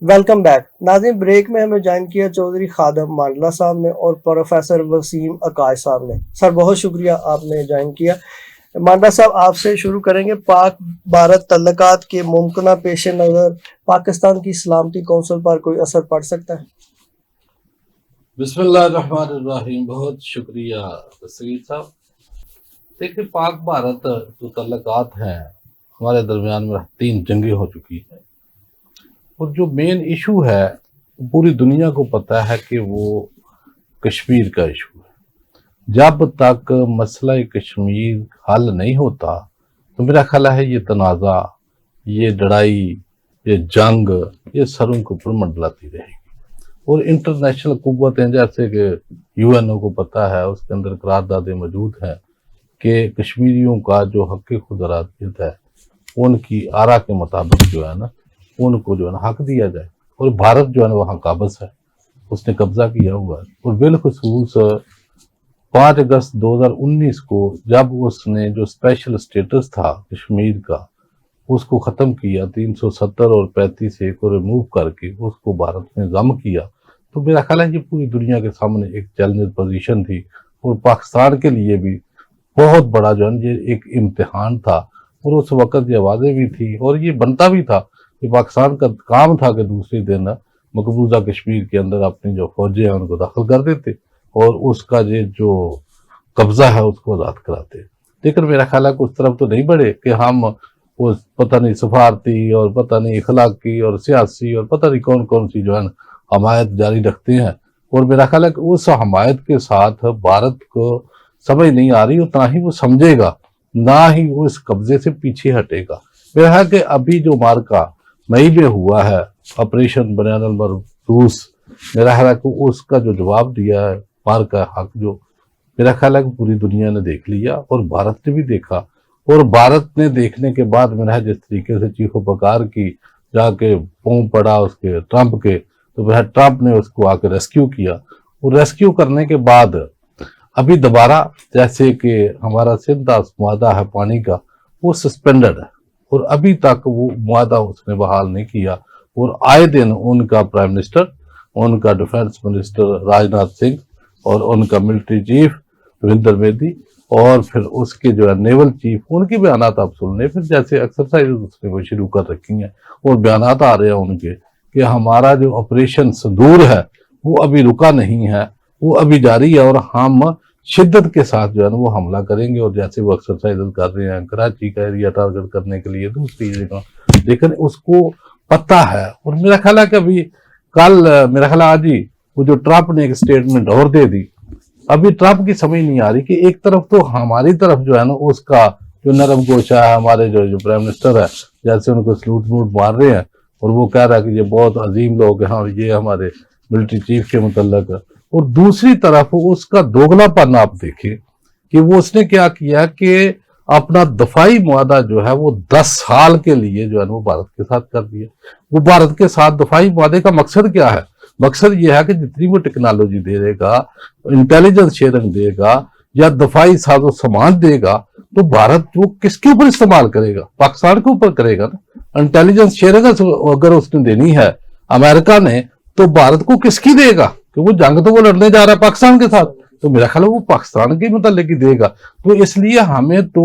Welcome back ناظرین. Break میں ہمیں جوائن کیا چودھری خادم مانڈلہ صاحب نے اور پروفیسر وسیم عکاش صاحب نے. سر بہت شکریہ آپ نے جوائن کیا. مانڈلہ صاحب آپ سے شروع کریں گے. پاک بھارت تعلقات کے ممکنہ پیش نظر پاکستان کی سلامتی کونسل پر کوئی اثر پڑ سکتا ہے؟ بسم اللہ الرحمن الرحیم. بہت شکریہ سعید صاحب. دیکھیں پاک بھارت جو تعلقات ہیں ہمارے درمیان میں 3 جنگیں ہو چکی ہیں، اور جو مین ایشو ہے پوری دنیا کو پتہ ہے کہ وہ کشمیر کا ایشو ہے. جب تک مسئلہ کشمیر حل نہیں ہوتا تو میرا خیال ہے یہ تنازع، یہ لڑائی، یہ جنگ یہ سروں کے اوپر منڈلاتی رہے گی. اور انٹرنیشنل قوتیں جیسے کہ یو این او کو پتہ ہے، اس کے اندر قراردادیں موجود ہیں کہ کشمیریوں کا جو حق خود ارادیت ہے ان کی آرا کے مطابق جو ہے نا ان کو جو ہے نا حق دیا جائے. اور بھارت جو ہے نا وہاں قابض ہے، اس نے قبضہ کیا ہوا ہے. اور بالخصوص 5 اگست 2019 کو جب اس نے جو اسپیشل اسٹیٹس تھا کشمیر کا اس کو ختم کیا، 370 اور 35 اے کو ریموو کر کے اس کو بھارت نے ضم کیا، تو میرا خیال ہے یہ پوری دنیا کے سامنے ایک چیلنج پوزیشن تھی. اور پاکستان کے لیے بھی بہت بڑا جو ہے یہ ایک امتحان تھا. اور اس وقت یہ واضح بھی تھی اور یہ بنتا بھی تھا کہ پاکستان کا کام تھا کہ دوسری دن مقبوضہ کشمیر کے اندر اپنی جو فوجیں ہیں ان کو داخل کر دیتے اور اس کا یہ جو قبضہ ہے اس کو آزاد کراتے. لیکن میرا خیال ہے کہ اس طرف تو نہیں بڑھے کہ ہم اس پتہ نہیں سفارتی اور پتہ نہیں اخلاقی اور سیاسی اور پتہ نہیں کون کون سی جو ہے حمایت جاری رکھتے ہیں. اور میرا خیال ہے کہ اس حمایت کے ساتھ بھارت کو سمجھ نہیں آ رہی، اتنا ہی وہ سمجھے گا، نہ ہی وہ اس قبضے سے پیچھے ہٹے گا. میرا خیال ہے کہ ابھی جو مارکا مئی میں ہوا ہے آپریشن بنیان المرروس، میرا خیال ہے کہ اس کا جو جواب دیا ہے مارکا حق جو میرا خیال ہے کہ پوری دنیا نے دیکھ لیا اور بھارت نے بھی دیکھا. اور بھارت نے دیکھنے کے بعد میرا جس طریقے سے چیخ و پکار کی جا کے پاؤں پڑا اس کے ٹرمپ کے، تو میرا ٹرمپ نے اس کو آ کے ریسکیو کیا. اور ریسکیو کرنے کے بعد ابھی دوبارہ جیسے کہ ہمارا سندھ معاہدہ ہے پانی کا وہ سسپینڈڈ ہے اور ابھی تک وہ معاہدہ اس نے بحال نہیں کیا. اور آئے دن ان کا پرائم منسٹر، ان کا ڈیفنس منسٹر راجناتھ سنگھ اور ان کا ملٹری چیف رویندر بیدی اور پھر اس کے جو ہے نیول چیف ان کی بیانات آپ سن لیں. پھر جیسے ایکسرسائز اس نے وہ شروع کر رکھی ہیں اور بیانات آ رہے ہیں ان کے کہ ہمارا جو آپریشن سندور ہے وہ ابھی رکا نہیں ہے، وہ ابھی جاری ہے اور ہم شدت کے ساتھ جو ہے نا وہ حملہ کریں گے. اور جیسے وہ ایکسرسائز کر رہے ہیں کراچی کا ایریا ٹارگٹ کرنے کے لیے دوسری جگہ، لیکن اس کو پتہ ہے. اور میرا خیال ہے کہ ابھی کل میرا خیال ہے آج ہی وہ جو ٹرمپ نے ایک سٹیٹمنٹ اور دے دی. ابھی ٹرمپ کی سمجھ نہیں آ رہی کہ ایک طرف تو ہماری طرف جو ہے نا اس کا جو نرم گوشہ ہے ہمارے جو پرائم منسٹر ہے جیسے ان کو سلوٹ مار رہے ہیں اور وہ کہہ رہا ہے کہ یہ بہت عظیم لوگ ہیں اور یہ ہمارے ملٹری چیف کے متعلق. اور دوسری طرف اس کا دوگلا پن آپ دیکھیں کہ وہ اس نے کیا کیا کہ اپنا دفاعی معاہدہ جو ہے وہ 10 سال کے لیے جو ہے وہ بھارت کے ساتھ کر دیا. وہ بھارت کے ساتھ دفاعی معاہدے کا مقصد کیا ہے؟ مقصد یہ ہے کہ جتنی وہ ٹیکنالوجی دے گا، انٹیلیجنس شیئرنگ دے گا یا دفاعی ساز و سامان دے گا تو بھارت وہ کس کے اوپر استعمال کرے گا؟ پاکستان کے اوپر کرے گا نا. انٹیلیجنس شیئرنگ اگر اس نے دینی ہے امریکہ نے تو بھارت کو کس کی دے گا؟ کہ وہ جنگ تو وہ لڑنے جا رہا ہے پاکستان کے ساتھ، تو میرا خیال ہے وہ پاکستان کے متعلق ہی دے گا. تو اس لیے ہمیں تو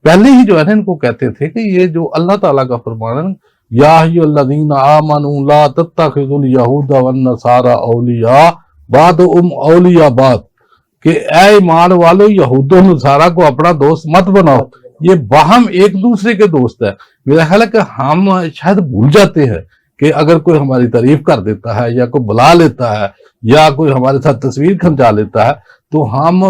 پہلے ہی جو ہے نا ان کو کہتے تھے کہ یہ جو اللہ تعالیٰ کا فرمان ہے یا ایھا الذین آمنوا لا تتخذوا الیہود والنصارى اولیاء بعضهم اولیاء بعض، کہ اے ایمان والو یہود و نصارہ کو اپنا دوست مت بناؤ، یہ باہم ایک دوسرے کے دوست ہے. میرا خیال ہے کہ ہم شاید بھول جاتے ہیں کہ اگر کوئی ہماری تعریف کر دیتا ہے یا کوئی بلا لیتا ہے یا کوئی ہمارے ساتھ تصویر کھنچا لیتا ہے تو ہم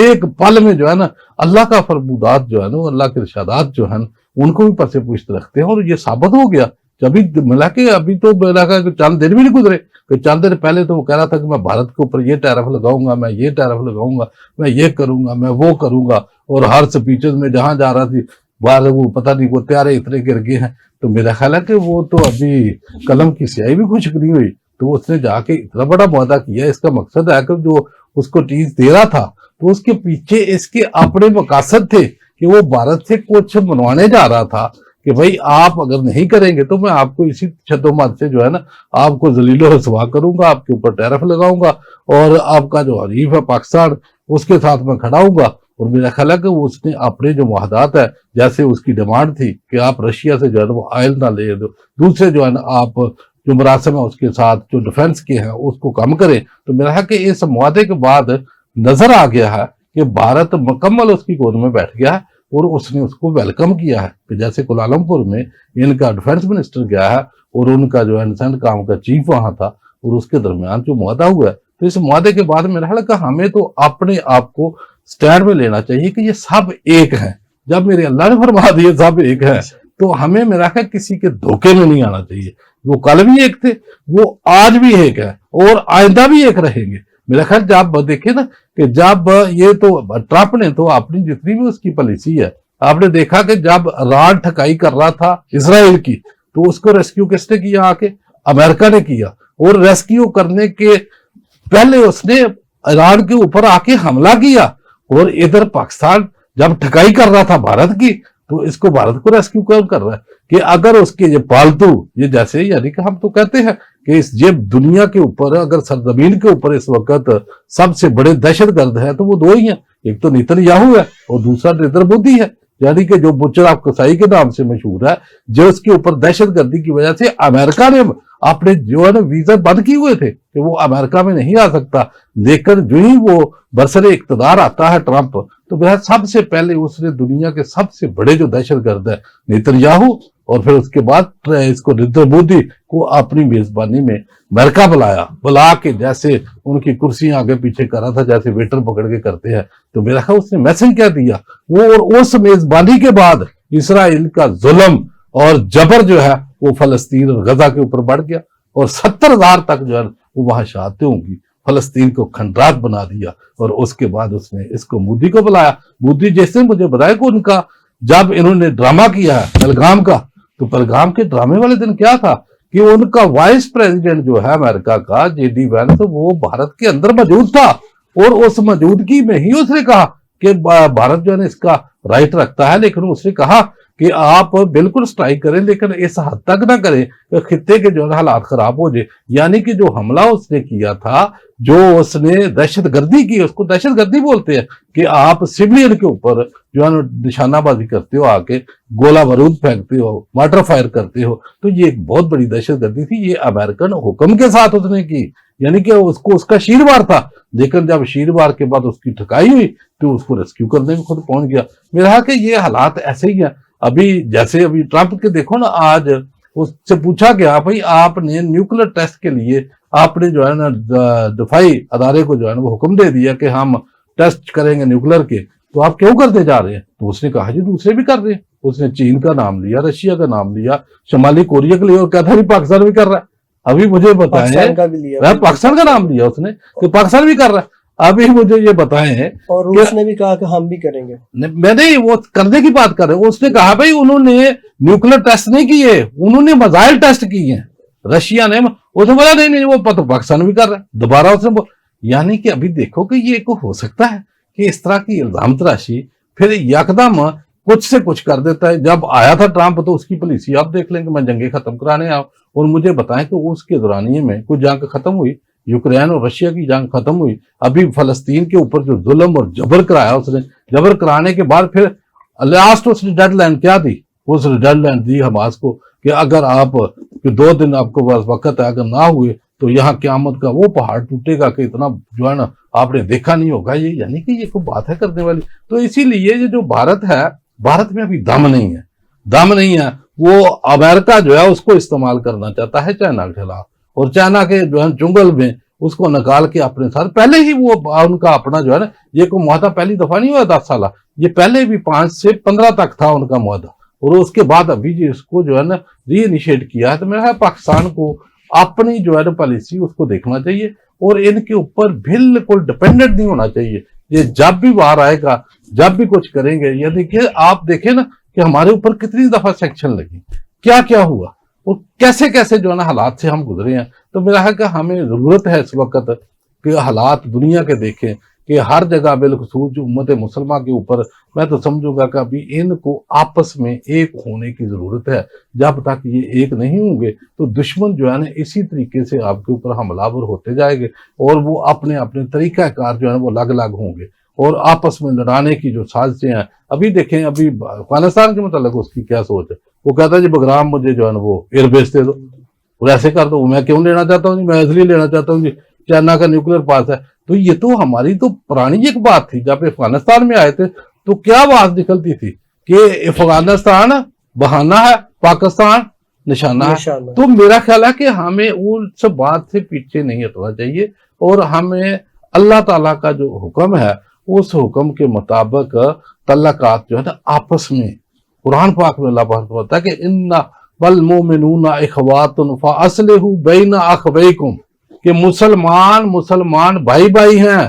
ایک پل میں جو ہے نا اللہ کا فرمودات جو ہے نا اللہ کے ارشادات جو ہیں ان کو بھی پس پشت رکھتے ہیں. اور یہ ثابت ہو گیا جبھی ملا کہ ابھی تو میرا کہ چند دن بھی نہیں گزرے کہ چند دن پہلے تو وہ کہہ رہا تھا کہ میں بھارت کے اوپر یہ ٹیرف لگاؤں گا، میں یہ ٹیرف لگاؤں گا، میں یہ کروں گا، میں وہ کروں گا. اور ہر سپیچز میں جہاں جا رہا تھی باہر وہ پتہ نہیں وہ تیارے اتنے گر گئے ہیں. تو میرا خیال ہے کہ وہ تو ابھی قلم کی سیاہی بھی خشک نہیں ہوئی. تو اس نے جا کے اتنا بڑا معاہدہ کیا. اس کا مقصد ہے کہ جو اس کو ٹیز دے رہا تھا تو اس کے پیچھے اس کے اپنے مقاصد تھے کہ وہ بھارت سے کچھ منوانے جا رہا تھا کہ بھائی آپ اگر نہیں کریں گے تو میں آپ کو اسی شدومت سے جو ہے نا آپ کو ذلیل و رسوا کروں گا، آپ کے اوپر ٹیرف لگاؤں گا، اور آپ کا جو حریف ہے پاکستان اس کے ساتھ میں کھڑا ہوں گا۔ اور میرا خیال ہے کہ اس نے اپنے جو معاہدات ہے، جیسے اس کی ڈیمانڈ تھی کہ آپ رشیا سے جو ہے وہ آئل نہ لے دو، دوسرے جو ہے نا آپ جو مراسم ہے اس کے ساتھ جو ڈیفنس کے ہیں اس کو کم کریں، تو میرا ہے کہ اس معاہدے کے بعد نظر آ گیا ہے کہ بھارت مکمل اس کی گود میں بیٹھ گیا ہے، اور اس نے اس کو ویلکم کیا ہے کہ جیسے کولالمپور میں ان کا ڈیفنس منسٹر گیا ہے اور ان کا جو ہے سینٹ کام کا چیف وہاں تھا، اور اس کے درمیان جو معاہدہ ہوا ہے، تو اس معاہدے کے بعد میرا خیال ہے کہ ہمیں تو اپنے آپ کو سٹینڈ میں لینا چاہیے کہ یہ سب ایک ہیں۔ جب میرے اللہ نے فرما دیے سب ایک ہیں تو ہمیں میرا خیال کسی کے دھوکے میں نہیں آنا چاہیے۔ وہ کل بھی ایک تھے، وہ آج بھی ایک ہے، اور آئندہ بھی ایک رہیں گے۔ میرا خیال جب دیکھیں نا کہ جب یہ تو ٹرمپ نے تو اپنی جتنی بھی اس کی پالیسی ہے، آپ نے دیکھا کہ جب ایران ٹھکائی کر رہا تھا اسرائیل کی تو اس کو ریسکیو کس نے کیا؟ آ کے امریکہ نے کیا، اور ریسکیو کرنے کے پہلے اس نے ایران کے اوپر آ کے حملہ کیا، اور ادھر پاکستان جب ٹھکائی کر رہا تھا بھارت کی تو اس کو بھارت کو ریسکیو کر رہا ہے کہ اگر اس کے یہ پالتو یہ جیسے یعنی کہ ہم تو کہتے ہیں کہ یہ دنیا کے اوپر اگر سرزمین کے اوپر اس وقت سب سے بڑے دہشت گرد ہیں تو وہ دو ہی ہیں، ایک تو نیتن یاہو ہے اور دوسرا نریندر مودی ہے، یعنی کہ جو بچر آف کسائی کے نام سے مشہور ہے، جو اس کے اوپر دہشت گردی کی وجہ سے امریکہ نے اپنے جو ہے نا ویزا بند کیے ہوئے تھے کہ وہ امریکہ میں نہیں آ سکتا، لیکن جو ہی وہ برسر اقتدار آتا ہے ٹرمپ تو بہت سب سے پہلے اس نے دنیا کے سب سے بڑے جو دہشت گرد ہے نیتن یاہو، اور پھر اس کے بعد اس کو نریندر مودی کو اپنی میزبانی میں امریکہ بلا کے جیسے ان کی کرسیاں آگے پیچھے کر رہا تھا جیسے ویٹر پکڑ کے کرتے ہیں، تو میرا خیال اس نے میسج کیا دیا وہ، اور اس میزبانی کے بعد اسرائیل کا ظلم اور جبر جو ہے وہ فلسطین اور غزہ کے اوپر بڑھ گیا، اور 70,000 تک جو ہے وہ وہاں شہادتیں ہوں گی، فلسطین کو کھنڈرات بنا دیا۔ اور اس کے بعد اس نے اس کو مودی کو بلایا، مودی جیسے مجھے بتایا کہ ان کا جب انہوں نے ڈرامہ کیا ہے پہلگام کا، تو پہلگام کے ڈرامے والے دن کیا تھا کہ ان کا وائس پریزیڈنٹ جو ہے امریکہ کا JD وینس وہ بھارت کے اندر موجود تھا، اور اس موجودگی میں ہی اس نے کہا کہ بھارت جو ہے اس کا رائٹ رکھتا ہے، لیکن اس نے کہا کہ آپ بالکل سٹرائک کریں لیکن اس حد تک نہ کریں کہ خطے کے جو حالات خراب ہو جائے، یعنی کہ جو حملہ اس نے کیا تھا، جو اس نے دہشت گردی کی، اس کو دہشت گردی بولتے ہیں کہ آپ سویلین کے اوپر جو ہے نشانہ بازی کرتے ہو، آ کے گولہ بارود پھینکتے ہو، واٹر فائر کرتے ہو، تو یہ ایک بہت بڑی دہشت گردی تھی، یہ امریکن حکم کے ساتھ اس نے کی، یعنی کہ اس کو اس کا شیروار تھا، لیکن جب شیروار کے بعد اس کی ٹھکائی ہوئی تو اس کو ریسکیو کرنے میں خود پہنچ گیا۔ میرا کہ یہ حالات ایسے ہی ہیں، ابھی جیسے ابھی ٹرمپ کے دیکھو نا، آج اس سے پوچھا گیا بھائی آپ نے نیوکلیر ٹیسٹ کے لیے آپ نے جو ہے نا دفاعی ادارے کو جو ہے نا وہ حکم دے دیا کہ ہم ٹیسٹ کریں گے نیوکلیر کے، تو آپ کیوں کرتے جا رہے ہیں؟ تو اس نے کہا جی دوسرے بھی کر رہے ہیں، اس نے چین کا نام لیا، رشیا کا نام لیا، شمالی کوریا کا لیا، اور کہتا ہے پاکستان بھی کر رہا ہے۔ ابھی مجھے بتائیں پاکستان کا نام لیا اس نے کہ پاکستان بھی کر رہا ہے، ابھی مجھے یہ بتائیں، اور روس نے بھی کہا کہ ہم بھی کریں گے۔ میں نے وہ کرنے کی بات کر رہے ہیں، اس نے کہا بھائی انہوں نے نیوکلیر ٹیسٹ نہیں کیے، انہوں نے میزائل ٹیسٹ کیے ہیں رشیا نے، اس نے بولا نہیں وہ پاکستان بھی کر رہا ہے، دوبارہ اس نے یعنی کہ ابھی دیکھو کہ یہ کو ہو سکتا ہے کہ اس طرح کی الزام تراشی پھر یکدم کچھ سے کچھ کر دیتا ہے۔ جب آیا تھا ٹرمپ تو اس کی پالیسی آپ دیکھ لیں کہ میں جنگیں ختم کرانے آؤں، اور مجھے بتائیں کہ اس کے دورانیے میں کچھ جنگ ختم ہوئی، یوکرین اور رشیا کی جنگ ختم ہوئی، ابھی فلسطین کے اوپر جو ظلم اور جبر کرایا اس نے، جبر کرانے کے بعد پھر لاسٹ اس نے ڈیڈ لائن کیا دی؟ اس نے ڈیڈ لائن دی حماس کو کہ اگر آپ 2 دن آپ کو بس وقت ہے، اگر نہ ہوئے تو یہاں قیامت کا وہ پہاڑ ٹوٹے گا کہ اتنا جو ہے نا آپ نے دیکھا نہیں ہوگا۔ یہ یعنی کہ یہ کوئی بات ہے کرنے والی۔ تو اسی لیے یہ جو بھارت ہے، بھارت میں ابھی دم نہیں ہے، وہ امریکہ جو ہے اس کو استعمال کرنا چاہتا ہے چائنا کے خلاف، اور چائنا کے جو ہے جنگل میں اس کو نکال کے اپنے ساتھ، پہلے ہی وہ ان کا اپنا جو ہے نا یہ کوئی معاہدہ پہلی دفعہ نہیں ہوا 10 سالہ، یہ پہلے بھی 5 سے 15 تک تھا ان کا معاہدہ، اور اس کے بعد ابھی جی اس کو جو ہے نا ری انیشیٹ کیا ہے۔ تو میرا پاکستان کو اپنی جو ہے نا پالیسی اس کو دیکھنا چاہیے، اور ان کے اوپر بالکل ڈپینڈنٹ نہیں ہونا چاہیے۔ یہ جب بھی باہر آئے گا، جب بھی کچھ کریں گے، یہ دیکھیں آپ دیکھیں نا کہ ہمارے اوپر کتنی دفعہ سیکشن لگی، کیا کیا ہوا، اور کیسے کیسے جو ہے نا حالات سے ہم گزرے ہیں۔ تو میرا ہے کہ ہمیں ضرورت ہے اس وقت کہ حالات دنیا کے دیکھیں کہ ہر جگہ بالخصوص جو امت مسلمہ کے اوپر میں تو سمجھوں گا کہ ابھی ان کو آپس میں ایک ہونے کی ضرورت ہے. جب تک یہ ایک نہیں ہوں گے تو دشمن جو ہے نا اسی طریقے سے آپ کے اوپر حملہ آور ہوتے جائیں گے اور وہ اپنے اپنے طریقہ کار جو ہے وہ الگ الگ ہوں گے اور آپس میں لڑانے کی جو سازشیں ہیں. ابھی دیکھیں ابھی افغانستان کے متعلق اس کی کیا سوچ ہے. وہ کہتا ہے جی بگرام مجھے جو ہے نا وہ ایئر بیس دے دو اور ایسے کر دو. میں کیوں لینا چاہتا ہوں جی, میں اس لیے لینا چاہتا ہوں جی چائنا کا نیوکلیر پاس ہے. تو یہ تو ہماری تو پرانی ایک بات تھی. جب افغانستان میں آئے تھے تو کیا بات نکلتی تھی کہ افغانستان بہانہ ہے, پاکستان نشانہ ہے. تو میرا خیال ہے کہ ہمیں اس بات سے پیچھے نہیں ہٹنا چاہیے اور ہمیں اللہ تعالیٰ کا جو حکم ہے اس حکم کے مطابق تعلقات جو ہے نا آپس میں, قرآن پاک میں اللہ پاک بولتا ہے کہ ان والمؤمنون اخوات فاصلحوا بین اخویکم, کہ مسلمان بھائی بھائی ہیں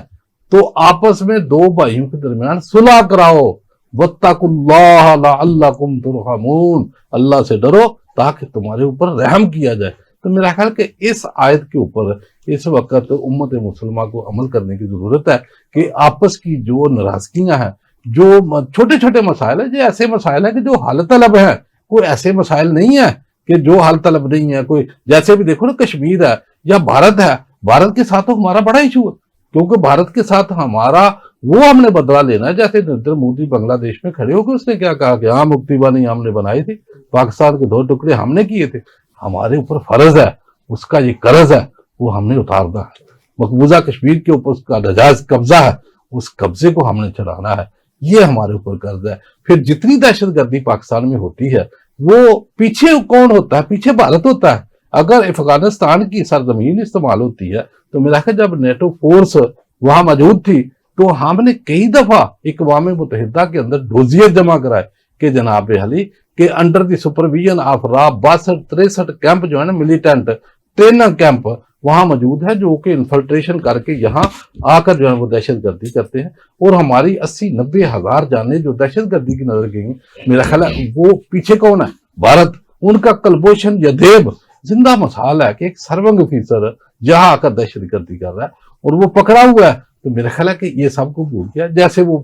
تو آپس میں دو بھائیوں کے درمیان صلح کراؤ. واتقوا اللہ لعلکم ترحمون, اللہ سے ڈرو تاکہ تمہارے اوپر رحم کیا جائے. تو میرا خیال کہ اس آیت کے اوپر اس وقت امت مسلمہ کو عمل کرنے کی ضرورت ہے کہ آپس کی جو ناراضگیاں ہیں, جو چھوٹے چھوٹے مسائل ہیں, جو ایسے مسائل ہیں کہ جو حل طلب ہیں, کوئی ایسے مسائل نہیں ہیں کہ جو حل طلب نہیں ہے. کوئی جیسے بھی دیکھو نا کشمیر ہے یا بھارت ہے, بھارت کے ساتھ تو ہمارا بڑا ایشو ہے کیونکہ بھارت کے ساتھ ہمارا وہ ہم نے بدلہ لینا ہے. جیسے نریندر مودی بنگلہ دیش میں کھڑے ہو کے اس نے کیا کہا کہ ہاں مکتی بانی ہم نے بنائی تھی, پاکستان کے 2 ٹکڑے ہم نے کیے تھے, ہمارے اوپر فرض ہے, اس کا یہ قرض ہے وہ ہم نے اتارنا ہے. مقبوضہ کشمیر کے اوپر اس کا ناجائز قبضہ ہے, اس قبضے کو ہم نے چڑھانا ہے, یہ ہمارے اوپر قرض ہے. پھر جتنی دہشت گردی پاکستان میں ہوتی ہے وہ پیچھے کون ہوتا ہے؟ پیچھے بھارت ہوتا ہے. اگر افغانستان کی سرزمین استعمال ہوتی ہے تو میرا خیال جب نیٹو فورس وہاں موجود تھی تو ہم نے کئی دفعہ اقوام متحدہ کے اندر ڈوزیئر جمع کرائے کہ جناب علی کہ under the supervision of raw 62-63 camp جو ہے نا ملیٹنٹ ٹریننگ کیمپ وہاں موجود ہے جو کہ انفلٹریشن کر کے یہاں آ کر جو ہے وہ دہشت گردی کرتے ہیں اور ہماری 80-90 ہزار جانیں جو دہشت گردی کی نظر گئی ہیں. میرا خیال ہے وہ پیچھے کون ہے؟ بھارت. ان کا کلبھوشن یادیو زندہ مثال ہے کہ ایک سرونگ آفیسر جہاں آ کر دہشت گردی کر رہا ہے اور وہ پکڑا ہوا ہے. تو میرا خیال ہے کہ یہ سب کو بھول گیا. جیسے وہ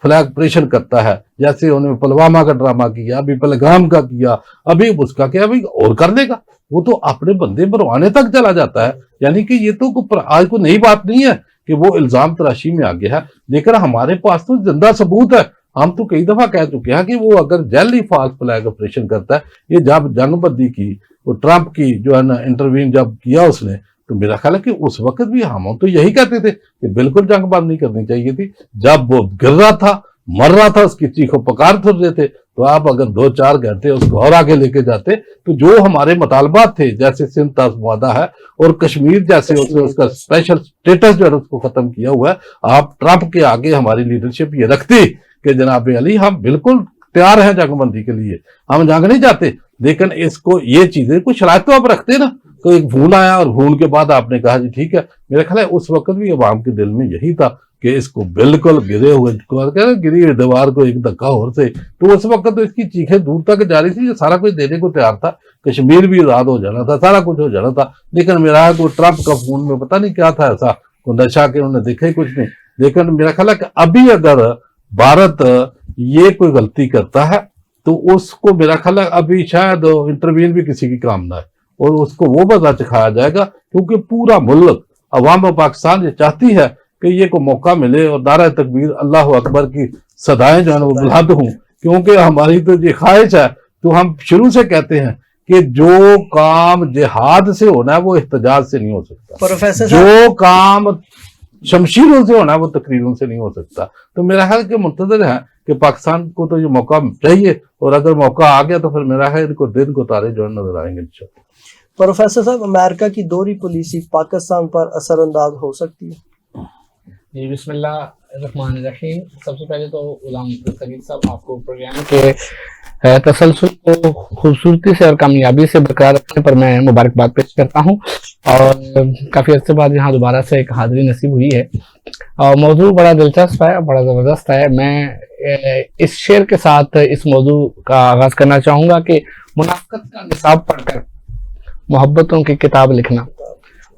فلیگ آپریشن کرتا ہے, جیسے انہوں نے پلوامہ کا ڈرامہ کیا, ابھی پہلگام کا کیا, ابھی اس کا کیا ابھی اور کر لے گا. وہ تو اپنے بندے مروانے تک چلا جاتا ہے. یعنی کہ یہ تو آج کوئی نئی بات نہیں ہے کہ وہ الزام تراشی میں آگے ہے, لیکن ہمارے پاس تو زندہ ثبوت ہے. ہم تو کئی دفعہ کہہ چکے ہیں کہ وہ اگر جیلی فالس فلیگ آپریشن کرتا ہے, یہ جب جنگ بندی کی وہ ٹرمپ کی جو ہے نا انٹروین جب کیا اس نے, تو میرا خیال ہے کہ اس وقت بھی ہم تو یہی کہتے تھے کہ بالکل جنگ بند نہیں کرنی چاہیے تھی. جب وہ گر رہا تھا, مر رہا تھا, اس کی چیخ و پکار سن رہے تھے, تو آپ اگر 2-4 گھنٹے اس کو اور آگے لے کے جاتے تو جو ہمارے مطالبات تھے جیسے سندھ معاہدہ ہے اور کشمیر جیسے اس کا اسپیشل اسٹیٹس جو ہے اس کو ختم کیا ہوا ہے, آپ ٹرمپ کے آگے ہماری لیڈرشپ یہ رکھتی کہ جناب علی ہم بالکل تیار ہیں جنگ بندی کے لیے, ہم جنگ نہیں چاہتے, لیکن اس کو یہ چیزیں کوئی شرائط تو آپ رکھتے نا. تو ایک فون آیا اور فون کے بعد آپ نے کہا جی ٹھیک ہے. میرا خیال ہے اس وقت بھی عوام کے دل میں یہی تھا کہ اس کو بالکل گرے ہوئے گری دیوار کو ایک دھکا اور سے, تو اس وقت تو اس کی چیخیں دور تک جاری تھی, یہ سارا کچھ دینے کو تیار تھا, کشمیر بھی آزاد ہو جانا تھا, سارا کچھ ہو جانا تھا. لیکن میرا کوئی ٹرمپ کا فون میں پتہ نہیں کیا تھا ایسا, کوئی نشہ کے انہوں نے دیکھا ہی کچھ نہیں. لیکن میرا خیال ہے کہ ابھی اگر بھارت یہ کوئی غلطی کرتا ہے تو اس کو میرا خیال ہے ابھی شاید انٹروین بھی کسی کی کام نہ ہے اور اس کو وہ مزہ چکھایا جائے گا, کیونکہ پورا ملک عوام پاکستان یہ چاہتی ہے کہ یہ کو موقع ملے اور نعرہ تکبیر اللہ اکبر کی صدائیں جو ہیں وہ بلند ہوں, کیونکہ ہماری تو یہ خواہش ہے. تو ہم شروع سے کہتے ہیں کہ جو کام جہاد سے ہونا ہے وہ احتجاج سے نہیں ہو سکتا, جو کام شمشیروں سے ہونا ہے وہ تقریروں سے نہیں ہو سکتا. تو میرا خیال کہ منتظر ہے کہ پاکستان کو تو یہ موقع چاہیے, اور اگر موقع آ گیا تو پھر میرا خیال ان کو دن کو تارے جو نظر آئیں گے انشاءاللہ. پروفیسر صاحب, امریکہ کی دوہری پالیسی پاکستان پر اثر انداز ہو سکتی ہے؟ جی بسم اللہ الرحمن الرحیم. سب سے پہلے تو غلام سعید صاحب آپ کو پروگرام کے تسلسل کو خوبصورتی سے اور کامیابی سے برقرار رکھنے پر میں مبارکباد پیش کرتا ہوں, اور کافی عرصے بعد یہاں دوبارہ سے ایک حاضری نصیب ہوئی ہے, اور موضوع بڑا دلچسپ ہے, بڑا زبردست ہے. میں اس شعر کے ساتھ اس موضوع کا آغاز کرنا چاہوں گا کہ منافقت کا نصاب پڑھ کر محبتوں کی کتاب لکھنا,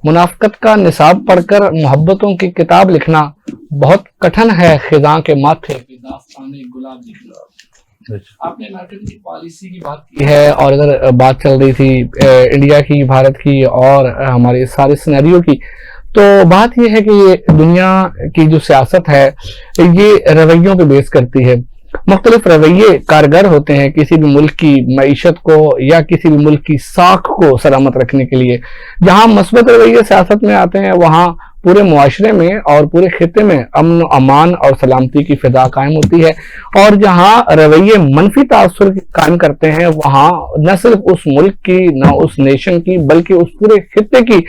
منافقت کا نصاب پڑھ کر محبتوں کی کتاب لکھنا بہت کٹھن ہے خزاں کے ماتھے پہ داستان گلاب نکلا. آپ نے امریکن کی پالیسی کی بات کی ہے، اور اگر بات چل رہی تھی انڈیا کی، بھارت کی اور ہمارے سارے سینیریو کی، تو بات یہ ہے کہ یہ دنیا کی جو سیاست ہے یہ رویوں پہ بیس کرتی ہے. مختلف رویے کارگر ہوتے ہیں کسی بھی ملک کی معیشت کو یا کسی بھی ملک کی ساکھ کو سلامت رکھنے کے لیے. جہاں مثبت رویے سیاست میں آتے ہیں وہاں پورے معاشرے میں اور پورے خطے میں امن و امان اور سلامتی کی فضا قائم ہوتی ہے، اور جہاں رویے منفی تاثر قائم کرتے ہیں وہاں نہ صرف اس ملک کی، نہ اس نیشن کی، بلکہ اس پورے خطے کی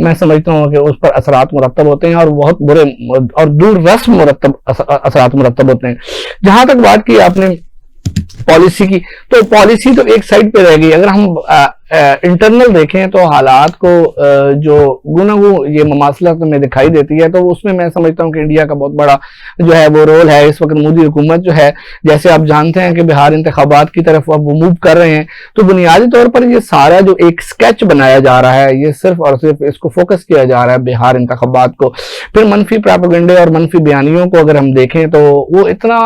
میں سمجھتا ہوں کہ اس پر اثرات مرتب ہوتے ہیں، اور بہت برے اور دور رس اثرات مرتب ہوتے ہیں. جہاں تک بات کی آپ نے پالیسی کی، تو پالیسی تو ایک سائڈ پہ رہ گئی. اگر ہم انٹرنل دیکھیں تو حالات کو جو گناگو یہ مماثلت میں دکھائی دیتی ہے، تو اس میں میں سمجھتا ہوں کہ انڈیا کا بہت بڑا جو ہے وہ رول ہے. اس وقت مودی حکومت جو ہے، جیسے آپ جانتے ہیں کہ بہار انتخابات کی طرف اب وہ موو کر رہے ہیں، تو بنیادی طور پر یہ سارا جو ایک سکیچ بنایا جا رہا ہے یہ صرف اور صرف اس کو فوکس کیا جا رہا ہے بہار انتخابات کو. پھر منفی پراپیگنڈے اور منفی بیانیوں کو اگر ہم دیکھیں تو وہ اتنا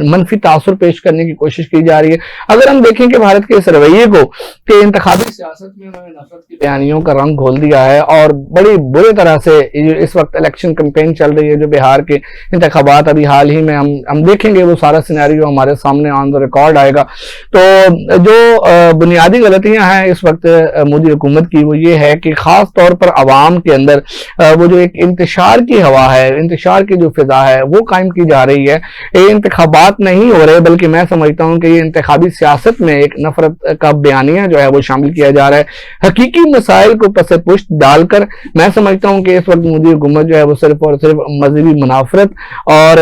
منفی تاثر پیش کرنے کی کوشش کی جا رہی ہے. اگر ہم دیکھیں کہ بھارت کے اس رویے کو کہ انتخابی سیاست میں انہوں نے نفرت کی بیانیوں کا رنگ گھول دیا ہے، اور بڑی برے طرح سے اس وقت الیکشن کمپین چل رہی ہے جو بہار کے انتخابات ابھی حال ہی میں ہم دیکھیں گے، وہ سارا سینیریو ہمارے سامنے آن دا ریکارڈ آئے گا. تو جو بنیادی غلطیاں ہیں اس وقت مودی حکومت کی وہ یہ ہے کہ خاص طور پر عوام کے اندر وہ جو ایک انتشار کی ہوا ہے، انتشار کی جو فضا ہے وہ قائم کی جا رہی ہے. یہ انتخابات نہیں ہو رہے بلکہ میں سمجھتا ہوں کہ یہ انتخابی سیاست میں ایک نفرت کا بیانیہ جو ہے وہ شامل کیا جا رہا ہے. حقیقی مسائل کو پس پشت ڈال کر میں سمجھتا ہوں کہ اس وقت مودی حکومت جو ہے وہ صرف اور صرف مذہبی منافرت اور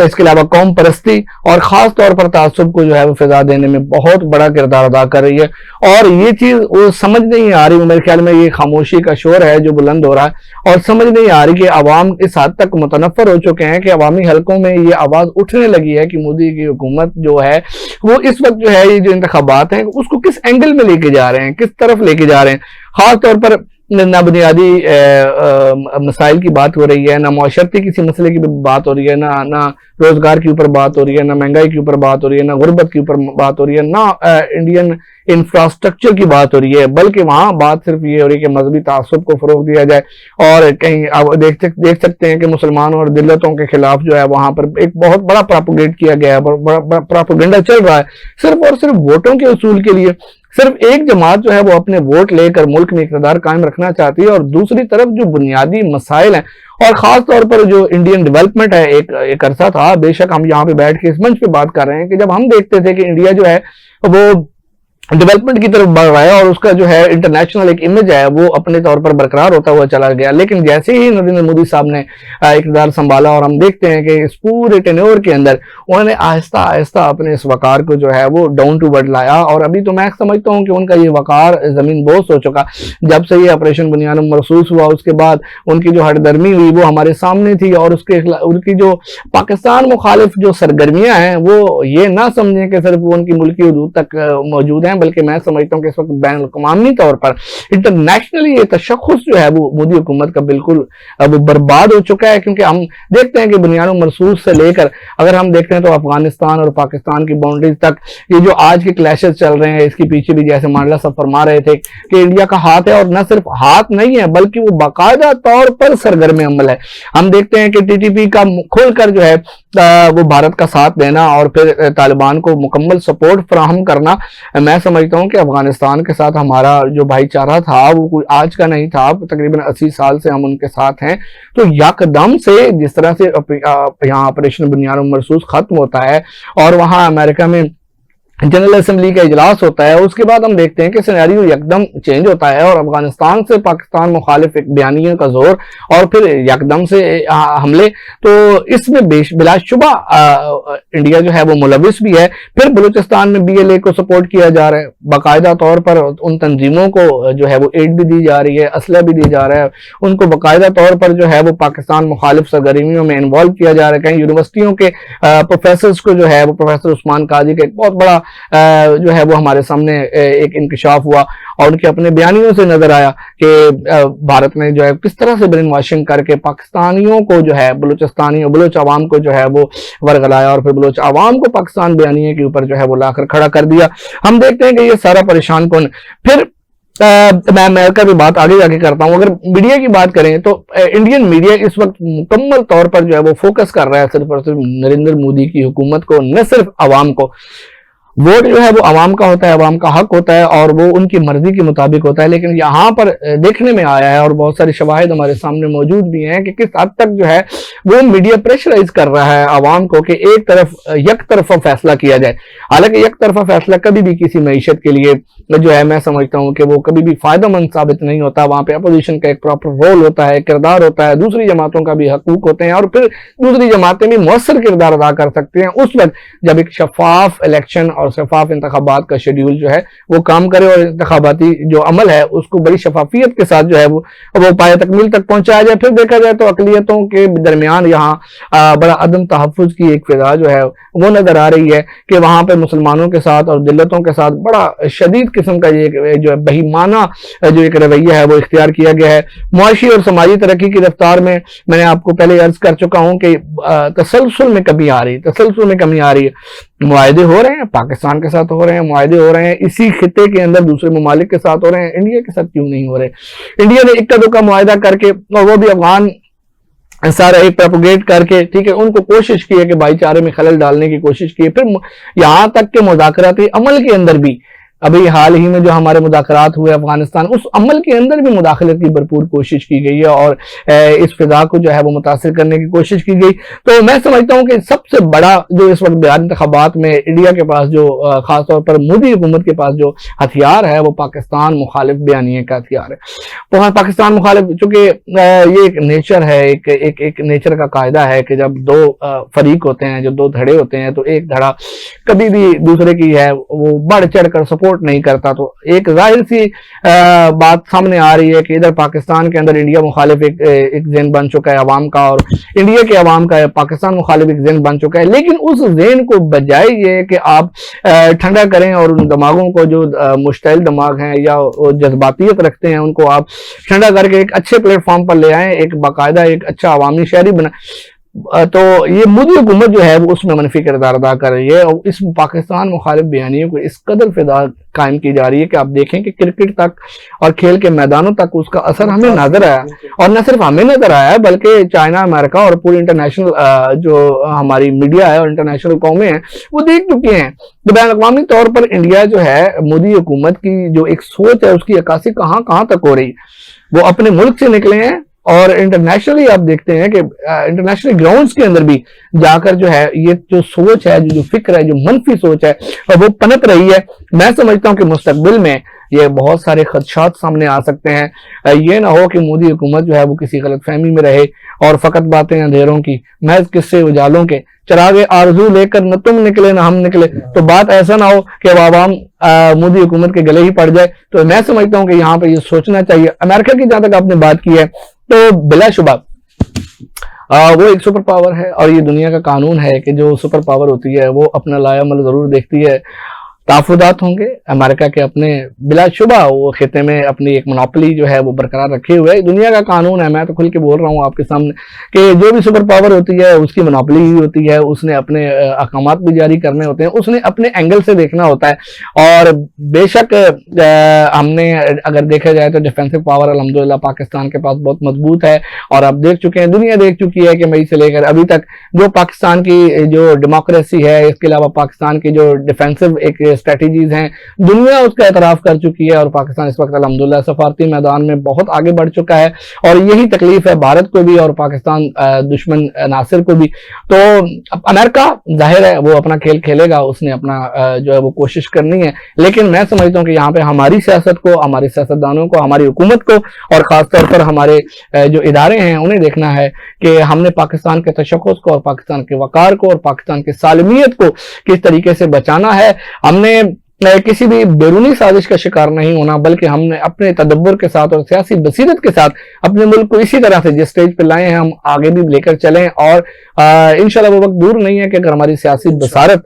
اس کے علاوہ قوم پرستی اور خاص طور پر تعصب کو جو ہے وہ فضا دینے میں بہت بڑا کردار ادا کر رہی ہے. اور یہ چیز وہ سمجھ نہیں آ رہی، میرے خیال میں یہ خاموشی کا شور ہے جو بلند ہو رہا ہے، اور سمجھ نہیں آ رہی کہ عوام اس حد تک متنفر ہو چکے ہیں کہ عوامی حلقوں میں یہ آواز اٹھنے لگی ہے کہ مودی کی حکومت جو ہے وہ اس وقت جو ہے یہ جو انتخابات ہیں اس کو کس اینگل میں لے کے جا رہے ہیں، کس طرف لے کے جا رہے ہیں. خاص طور پر نہ بنیادی مسائل کی بات ہو رہی ہے، نہ معاشرتی کسی مسئلے کی بات ہو رہی ہے، نہ روزگار کے اوپر بات ہو رہی ہے، نہ مہنگائی کے اوپر بات ہو رہی ہے، نہ غربت کے اوپر بات ہو رہی ہے، نہ انڈین انفراسٹرکچر کی بات ہو رہی ہے، بلکہ وہاں بات صرف یہ ہو رہی ہے کہ مذہبی تعصب کو فروغ دیا جائے. اور کہیں آپ دیکھ سکتے ہیں کہ مسلمانوں اور دلتوں کے خلاف جو ہے وہاں پر ایک بہت بڑا پراپوگیٹ کیا گیا ہے، بڑا پراپوگنڈا چل رہا ہے صرف اور صرف ووٹوں کے حصول کے لیے. صرف ایک جماعت جو ہے وہ اپنے ووٹ لے کر ملک میں اقتدار قائم رکھنا چاہتی ہے، اور دوسری طرف جو بنیادی مسائل ہیں اور خاص طور پر جو انڈین ڈیولپمنٹ ہے، ایک عرصہ تھا، بے شک ہم یہاں پہ بیٹھ کے اس منچ پہ بات کر رہے ہیں کہ جب ہم دیکھتے تھے کہ انڈیا جو ہے وہ ڈیولپمنٹ کی طرف بڑھ رہا ہے اور اس کا جو ہے انٹرنیشنل ایک امیج ہے وہ اپنے طور پر برقرار ہوتا ہوا چلا گیا. لیکن جیسے ہی نریندر مودی صاحب نے اقتدار سنبھالا اور ہم دیکھتے ہیں کہ اس پورے ٹینیور کے اندر انہوں نے آہستہ آہستہ اپنے اس وقار کو جو ہے وہ ڈاؤن ٹو ورڈ لایا، اور ابھی تو میں سمجھتا ہوں کہ ان کا یہ وقار زمین بوس ہو چکا. جب سے یہ آپریشن بنیان مرصوص ہوا اس کے بعد ان کی جو ہٹ درمی ہوئی وہ ہمارے سامنے تھی، اور ان کی جو پاکستان مخالف جو سرگرمیاں ہیں وہ یہ نہ سمجھیں کہ صرف وہ ان کی ملکی حدود تک موجود ہیں، بلکہ میں سمجھتا ہوں کہ اس وقت بین الاقوامی طور پر انٹرنیشنلی یہ تشخص جو ہے وہ مودی حکومت کا بالکل وہ برباد ہو چکا ہے. کیونکہ ہم دیکھتے ہیں کہ بنیان مرصوص سے لے کر اگر ہم دیکھتے ہیں تو افغانستان اور پاکستان کی باؤنڈریز تک یہ جو آج کے کلیشز چل رہے ہیں، اس کے پیچھے بھی جیسے مانڈلا صاحب فرما رہے تھے کہ انڈیا کا ہاتھ ہے، اور نہ صرف ہاتھ نہیں ہے بلکہ وہ باقاعدہ طور پر سرگرم عمل ہے. ہم دیکھتے ہیں کہ ٹی ٹی پی کا کھول کر جو ہے وہ بھارت کا ساتھ دینا اور پھر طالبان کو مکمل سپورٹ فراہم کرنا. میں سمجھتا ہوں کہ افغانستان کے ساتھ ہمارا جو بھائی چارہ تھا وہ کوئی آج کا نہیں تھا، تقریباً 80 سال سے ہم ان کے ساتھ ہیں. تو یکدم سے جس طرح سے یہاں آپریشن بنیان مرصوص ختم ہوتا ہے اور وہاں امریکہ میں جنرل اسمبلی کا اجلاس ہوتا ہے، اس کے بعد ہم دیکھتے ہیں کہ سینیریو یکدم چینج ہوتا ہے اور افغانستان سے پاکستان مخالف ایک بیانیہ کا زور اور پھر یکدم سے حملے. تو اس میں بلا شبہ انڈیا جو ہے وہ ملوث بھی ہے. پھر بلوچستان میں بی ایل اے کو سپورٹ کیا جا رہا ہے، باقاعدہ طور پر ان تنظیموں کو جو ہے وہ ایڈ بھی دی جا رہی ہے، اسلحہ بھی دی جا رہا ہے، ان کو باقاعدہ طور پر جو ہے وہ پاکستان مخالف سرگرمیوں میں انوالو کیا جا رہا ہے. کہیں یونیورسٹیوں کے پروفیسرز کو جو ہے وہ پروفیسر عثمان قاضی کا ایک بہت بڑا جو ہے وہ ہمارے سامنے ایک انکشاف ہوا اور ان کے اپنے بیانیوں سے نظر آیا کہ بھارت نے جو ہے کس طرح سے برین واشنگ کر کے پاکستانیوں کو جو ہے بلوچ عوام کو جو ہے وہ ورغلایا اور پھر بلوچ عوام کو پاکستان بیانیے کے اوپر جو ہے وہ لا کر کھڑا کر دیا. ہم دیکھتے ہیں کہ یہ سارا پریشان کون. پھر میں امریکہ کی بات آگے کرتا ہوں. اگر میڈیا کی بات کریں تو انڈین میڈیا اس وقت مکمل طور پر جو ہے وہ فوکس کر رہا ہے صرف اور صرف نریندر مودی کی حکومت کو, نہ صرف عوام کو. ووٹ جو ہے وہ عوام کا ہوتا ہے, عوام کا حق ہوتا ہے اور وہ ان کی مرضی کے مطابق ہوتا ہے. لیکن یہاں پر دیکھنے میں آیا ہے اور بہت سارے شواہد ہمارے سامنے موجود بھی ہیں کہ کس حد تک جو ہے وہ میڈیا پریشرائز کر رہا ہے عوام کو کہ ایک طرف یک طرفہ فیصلہ کیا جائے. حالانکہ یک طرفہ فیصلہ کبھی بھی کسی معیشت کے لیے جو ہے میں سمجھتا ہوں کہ وہ کبھی بھی فائدہ مند ثابت نہیں ہوتا. وہاں پہ اپوزیشن کا ایک پراپر رول ہوتا ہے, کردار ہوتا ہے, دوسری جماعتوں کا بھی حقوق ہوتے ہیں اور پھر دوسری جماعتیں بھی مؤثر کردار ادا کر سکتے ہیں اس وقت جب ایک شفاف الیکشن اور شفاف انتخابات کا شیڈیول جو ہے وہ کام کرے اور انتخاباتی جو عمل ہے اس کو بڑی شفافیت کے ساتھ جو ہے وہ پایہ تکمیل تک پہنچایا جائے. پھر دیکھا جائے تو اقلیتوں کے درمیان یہااں بڑا عدم تحفظ کی ایک فضا جو ہے وہ نظر آ رہی ہے کہ وہاں پہ مسلمانوں کے ساتھ اور دلتوں کے ساتھ بڑا شدید قسم کا یہ جو ہے بہیمانہ جو ایک رویہ ہے وہ اختیار کیا گیا ہے. معاشی اور سماجی ترقی کی رفتار میں نے آپ کو پہلے عرض کر چکا ہوں کہ تسلسل میں کمی آ رہی ہے. معاہدے ہو رہے ہیں, پاکستان کے ساتھ ہو رہے ہیں, معاہدے ہو رہے ہیں اسی خطے کے اندر دوسرے ممالک کے ساتھ ہو رہے ہیں. انڈیا کے ساتھ کیوں نہیں ہو رہے؟ انڈیا نے اکا دکا معاہدہ کر کے اور وہ بھی افغان سارا ایک پروپوگیٹ کر کے ٹھیک ہے ان کو کوشش کی ہے کہ بھائی چارے میں خلل ڈالنے کی کوشش کی ہے. پھر یہاں تک کہ مذاکراتی عمل کے اندر بھی ابھی حال ہی میں جو ہمارے مذاکرات ہوئے افغانستان اس عمل کے اندر بھی مداخلت کی بھرپور کوشش کی گئی ہے اور اس فضا کو جو ہے وہ متاثر کرنے کی کوشش کی گئی. تو میں سمجھتا ہوں کہ سب سے بڑا جو اس وقت بہار انتخابات میں انڈیا کے پاس جو خاص طور پر مودی حکومت کے پاس جو ہتھیار ہے وہ پاکستان مخالف بیانیے کا ہتھیار ہے. پاکستان مخالف چونکہ یہ ایک نیچر ہے, ایک نیچر کا قاعدہ ہے کہ جب دو فریق ہوتے ہیں, جو دو دھڑے ہوتے ہیں تو ایک دھڑا کبھی بھی دوسرے کی ہے وہ بڑھ چڑھ کر سپورٹ نہیں کرتا. تو ایک ظاہر سی بات سامنے آ رہی ہے کہ ادھر پاکستان کے اندر انڈیا مخالف ایک ذہن بن چکا ہے عوام کا اور انڈیا کے عوام کا پاکستان مخالف ایک ذہن بن چکا ہے. لیکن اس ذہن کو بجائے یہ کہ آپ ٹھنڈا کریں اور ان دماغوں کو جو مشتعل دماغ ہیں یا جذباتیت رکھتے ہیں ان کو آپ ٹھنڈا کر کے ایک اچھے پلیٹ فارم پر لے آئیں, ایک باقاعدہ ایک اچھا عوامی شہری بنا. تو یہ مودی حکومت جو ہے وہ اس میں منفی کردار ادا کر رہی ہے اور اس پاکستان مخالف بیانیوں کو اس قدر فضا قائم کی جا رہی ہے کہ آپ دیکھیں کہ کرکٹ تک اور کھیل کے میدانوں تک اس کا اثر ہمیں نظر آیا. اور نہ صرف ہمیں نظر آیا ہے بلکہ چائنا, امریکہ اور پوری انٹرنیشنل جو ہماری میڈیا ہے اور انٹرنیشنل قومیں ہیں وہ دیکھ چکی ہیں. تو بین الاقوامی طور پر انڈیا جو ہے مودی حکومت کی جو ایک سوچ ہے اس کی عکاسی کہاں تک ہو رہی ہے. وہ اپنے ملک سے نکلے ہیں اور انٹرنیشنلی آپ دیکھتے ہیں کہ انٹرنیشنل گراؤنڈز کے اندر بھی جا کر جو ہے یہ جو سوچ ہے, جو فکر ہے, جو منفی سوچ ہے وہ پنپ رہی ہے. میں سمجھتا ہوں کہ مستقبل میں یہ بہت سارے خدشات سامنے آ سکتے ہیں. یہ نہ ہو کہ مودی حکومت جو ہے وہ کسی غلط فہمی میں رہے اور فقط باتیں اندھیروں کی, محض قصے اجالوں کے, چراغ آرزو لے کر نہ تم نکلے نہ ہم نکلے. تو بات ایسا نہ ہو کہ عوام مودی حکومت کے گلے ہی پڑ جائے. تو میں سمجھتا ہوں کہ یہاں پہ یہ سوچنا چاہیے. امریکہ کی جہاں تک آپ نے بات کی ہے تو بلا شبہ وہ ایک سپر پاور ہے اور یہ دنیا کا قانون ہے کہ جو سپر پاور ہوتی ہے وہ اپنا لائے عمل ضرور دیکھتی ہے. تحفظات ہوں گے امریکہ کے اپنے, بلا شبہ وہ خطے میں اپنی ایک منوپلی جو ہے وہ برقرار رکھے ہوئے. دنیا کا قانون ہے, میں تو کھل کے بول رہا ہوں آپ کے سامنے کہ جو بھی سپر پاور ہوتی ہے اس کی منوپلی ہی ہوتی ہے, اس نے اپنے احکامات بھی جاری کرنے ہوتے ہیں, اس نے اپنے اینگل سے دیکھنا ہوتا ہے. اور بے شک ہم نے اگر دیکھا جائے تو ڈیفینسو پاور الحمدللہ پاکستان کے پاس بہت مضبوط ہے اور آپ دیکھ چکے ہیں, دنیا دیکھ چکی ہے کہ مئی سے لے کر ابھی تک جو پاکستان کی جو ڈیموکریسی ہے, اس کے علاوہ پاکستان کی جو ڈیفینسو ایک اسٹریٹجیز ہیں دنیا اس کا اعتراف کر چکی ہے اور پاکستان اس وقت الحمدللہ سفارتی میدان میں بہت آگے بڑھ چکا ہے. اور یہی تکلیف ہے بھارت کو بھی اور پاکستان دشمن ناصر کو بھی. تو امریکہ ظاہر ہے وہ اپنا کھیل کھیلے گا, اس نے اپنا جو ہے وہ کوشش کرنی ہے. لیکن میں سمجھتا ہوں کہ یہاں پہ ہماری سیاست کو, ہمارے سیاستدانوں کو, ہماری حکومت کو اور خاص طور پر ہمارے جو ادارے ہیں انہیں دیکھنا ہے کہ ہم نے پاکستان کے تشخص کو اور پاکستان کے وقار کو اور پاکستان کی سالمیت کو کس طریقے سے بچانا ہے. ہم نے کسی بھی بیرونی سازش کا شکار نہیں ہونا بلکہ ہم نے اپنے تدبر کے ساتھ اور سیاسی بصیرت کے ساتھ اپنے ملک کو اسی طرح سے جس سٹیج پہ لائے ہیں ہم آگے بھی لے کر چلیں. اور انشاءاللہ وہ وقت دور نہیں ہے کہ اگر ہماری سیاسی بصارت